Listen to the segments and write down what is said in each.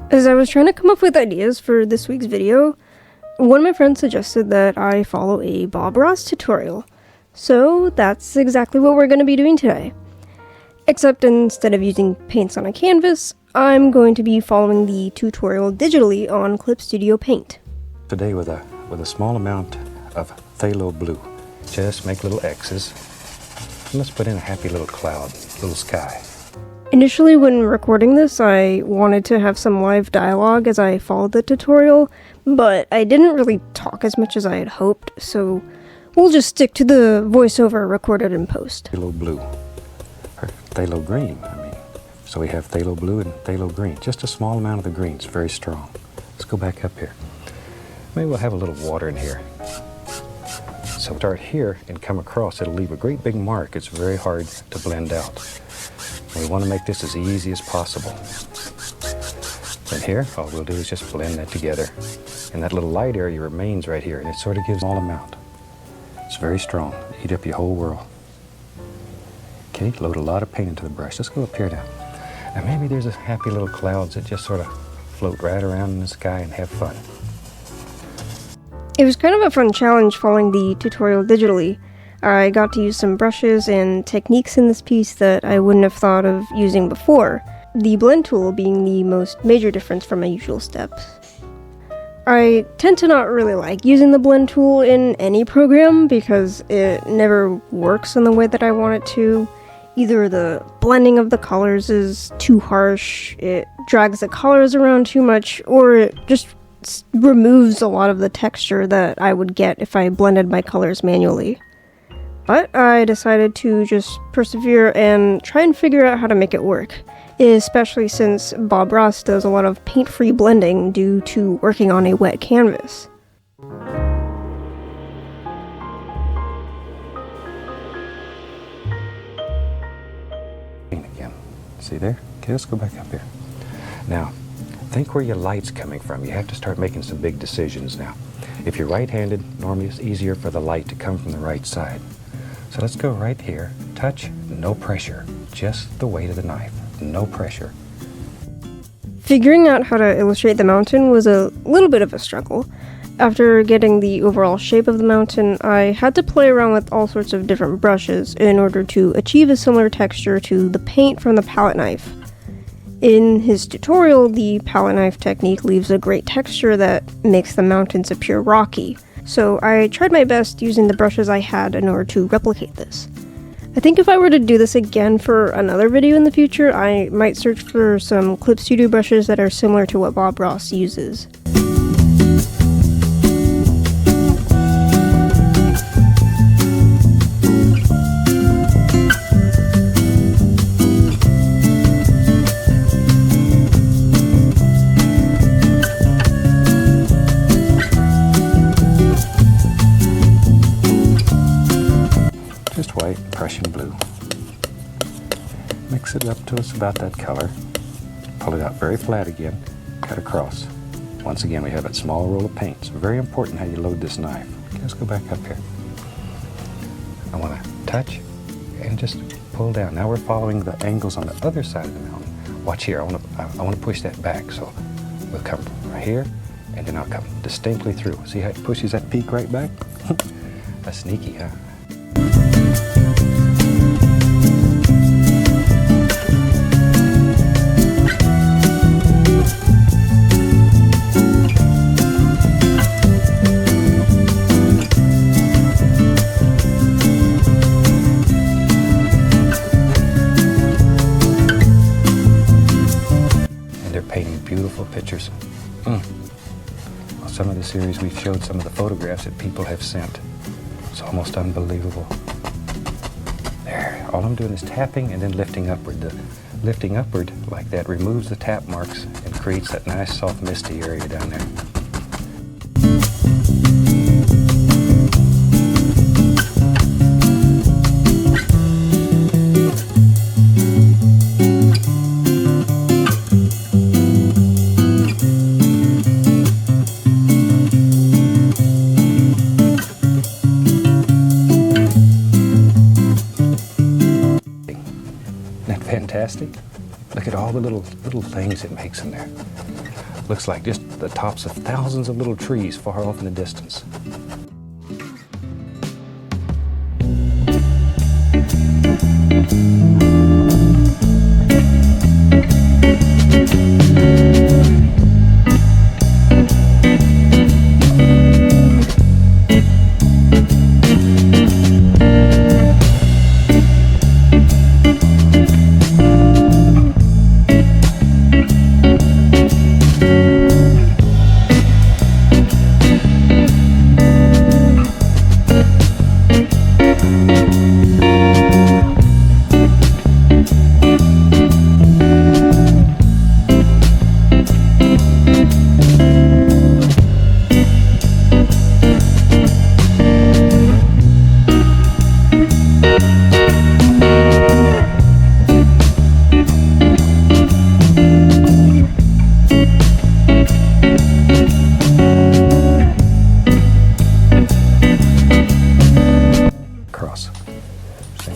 As I was trying to come up with ideas for this week's video, one of my friends suggested that I follow a Bob Ross tutorial. So that's exactly what we're going to be doing today. Except instead of using paints on a canvas, I'm going to be following the tutorial digitally on Clip Studio Paint. Today with a small amount of phthalo blue. Just make little X's. And let's put in a happy little cloud, little sky. Initially, when recording this, I wanted to have some live dialogue as I followed the tutorial, but I didn't really talk as much as I had hoped, so we'll just stick to the voiceover recorded in post. Phthalo blue, or phthalo green, I mean. So we have phthalo blue and phthalo green. Just a small amount of the green, it's very strong. Let's go back up here. Maybe we'll have a little water in here. So start here and come across. It'll leave a great big mark. It's very hard to blend out. And we want to make this as easy as possible. Then here, all we'll do is just blend that together. And that little light area remains right here, and it sort of gives a small amount. It's very strong. Eat up your whole world. Okay, load a lot of paint into the brush. Let's go up here now. And maybe there's a happy little clouds that just sort of float right around in the sky and have fun. It was kind of a fun challenge following the tutorial digitally. I got to use some brushes and techniques in this piece that I wouldn't have thought of using before, the blend tool being the most major difference from my usual steps. I tend to not really like using the blend tool in any program because it never works in the way that I want it to. Either the blending of the colors is too harsh, it drags the colors around too much, or it just removes a lot of the texture that I would get if I blended my colors manually. But I decided to just persevere and try and figure out how to make it work, especially since Bob Ross does a lot of paint-free blending due to working on a wet canvas. Paint again. See there? Okay, let's go back up here. Now, think where your light's coming from. You have to start making some big decisions now. If you're right-handed, normally it's easier for the light to come from the right side. So let's go right here. Touch, no pressure. Just the weight of the knife. No pressure. Figuring out how to illustrate the mountain was a little bit of a struggle. After getting the overall shape of the mountain, I had to play around with all sorts of different brushes in order to achieve a similar texture to the paint from the palette knife. In his tutorial, the palette knife technique leaves a great texture that makes the mountains appear rocky, so I tried my best using the brushes I had in order to replicate this. I think if I were to do this again for another video in the future, I might search for some Clip Studio brushes that are similar to what Bob Ross uses. Just white, Prussian blue. Mix it up to us about that color. Pull it out very flat again. Cut across. Once again, we have that small roll of paint. It's very important how you load this knife. Okay, let's go back up here. I want to touch and just pull down. Now we're following the angles on the other side of the mountain. Watch here. I want to push that back. So we'll come right here, and then I'll come distinctly through. See how it pushes that peak right back? That's sneaky, huh? Painting beautiful pictures. Well, some of the series we've showed some of the photographs that people have sent. It's almost unbelievable. There, all I'm doing is tapping and then lifting upward. The lifting upward like that removes the tap marks and creates that nice soft misty area down there. Fantastic. Look at all the little things it makes in there. Looks like just the tops of thousands of little trees far off in the distance.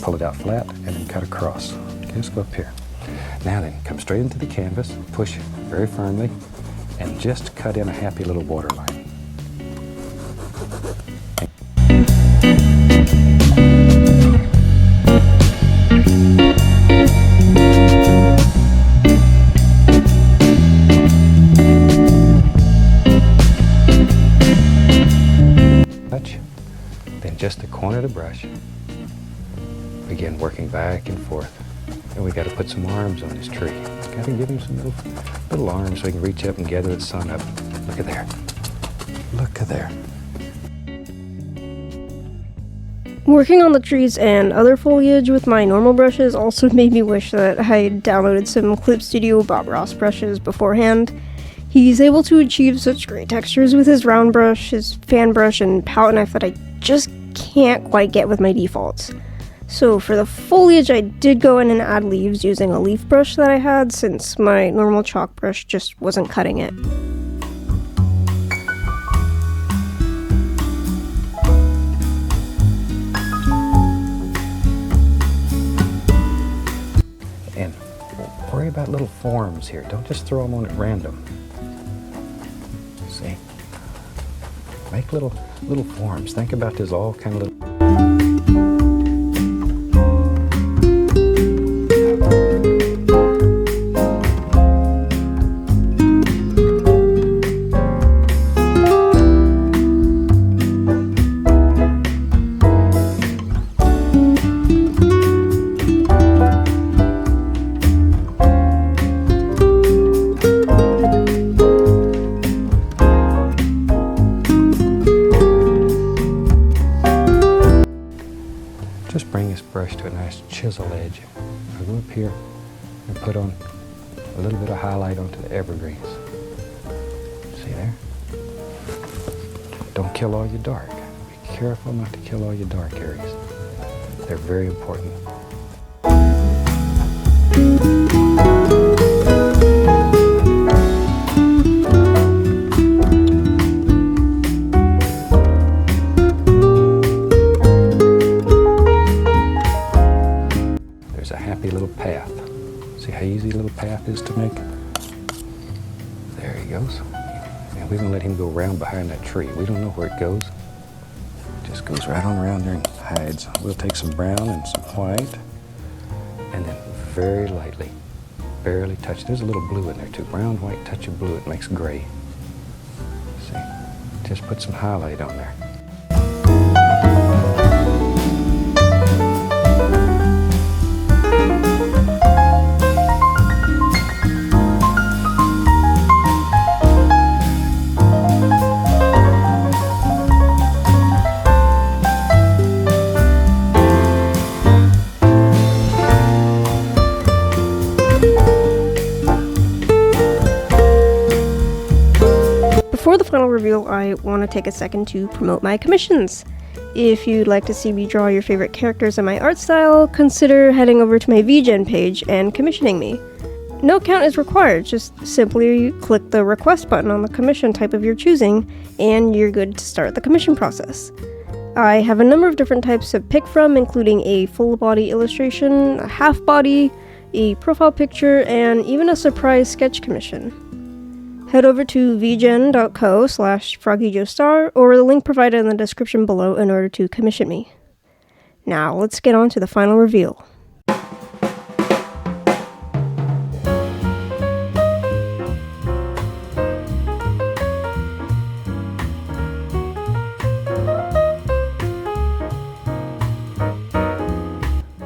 Pull it out flat and then cut across. Okay, let's go up here. Now then, come straight into the canvas, push very firmly, and just cut in a happy little water line. Touch, then just the corner of the brush. Again, working back and forth. And we got to put some arms on this tree. Got to give him some little arms so he can reach up and gather the sun up. Look at there. Look at there. Working on the trees and other foliage with my normal brushes also made me wish that I had downloaded some Clip Studio Bob Ross brushes beforehand. He's able to achieve such great textures with his round brush, his fan brush, and palette knife that I just can't quite get with my defaults. So for the foliage, I did go in and add leaves using a leaf brush that I had, since my normal chalk brush just wasn't cutting it. And worry about little forms here. Don't just throw them on at random. See? Make little forms. Think about this all kind of little... Just bring this brush to a nice chisel edge. I'll go up here and put on a little bit of highlight onto the evergreens. See there? Don't kill all your dark. Be careful not to kill all your dark areas. They're very important. Little path. See how easy a little path is to make? There he goes. And we're going to let him go around behind that tree. We don't know where it goes. It just goes right on around there and hides. We'll take some brown and some white, and then very lightly, barely touch. There's a little blue in there too. Brown, white, touch of blue. It makes gray. See? Just put some highlight on there. Before the final reveal, I want to take a second to promote my commissions. If you'd like to see me draw your favorite characters in my art style, consider heading over to my VGen page and commissioning me. No account is required, just simply click the request button on the commission type of your choosing, and you're good to start the commission process. I have a number of different types to pick from, including a full body illustration, a half body, a profile picture, and even a surprise sketch commission. head over to vgen.co/froggyjoestar or the link provided in the description below in order to commission me. Now, let's get on to the final reveal.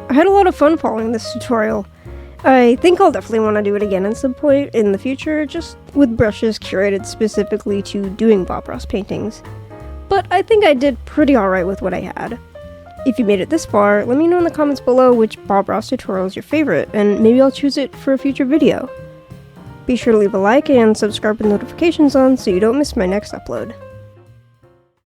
I had a lot of fun following this tutorial. I think I'll definitely want to do it again at some point in the future, just with brushes curated specifically to doing Bob Ross paintings. But I think I did pretty alright with what I had. If you made it this far, let me know in the comments below which Bob Ross tutorial is your favorite, and maybe I'll choose it for a future video. Be sure to leave a like and subscribe with notifications on so you don't miss my next upload.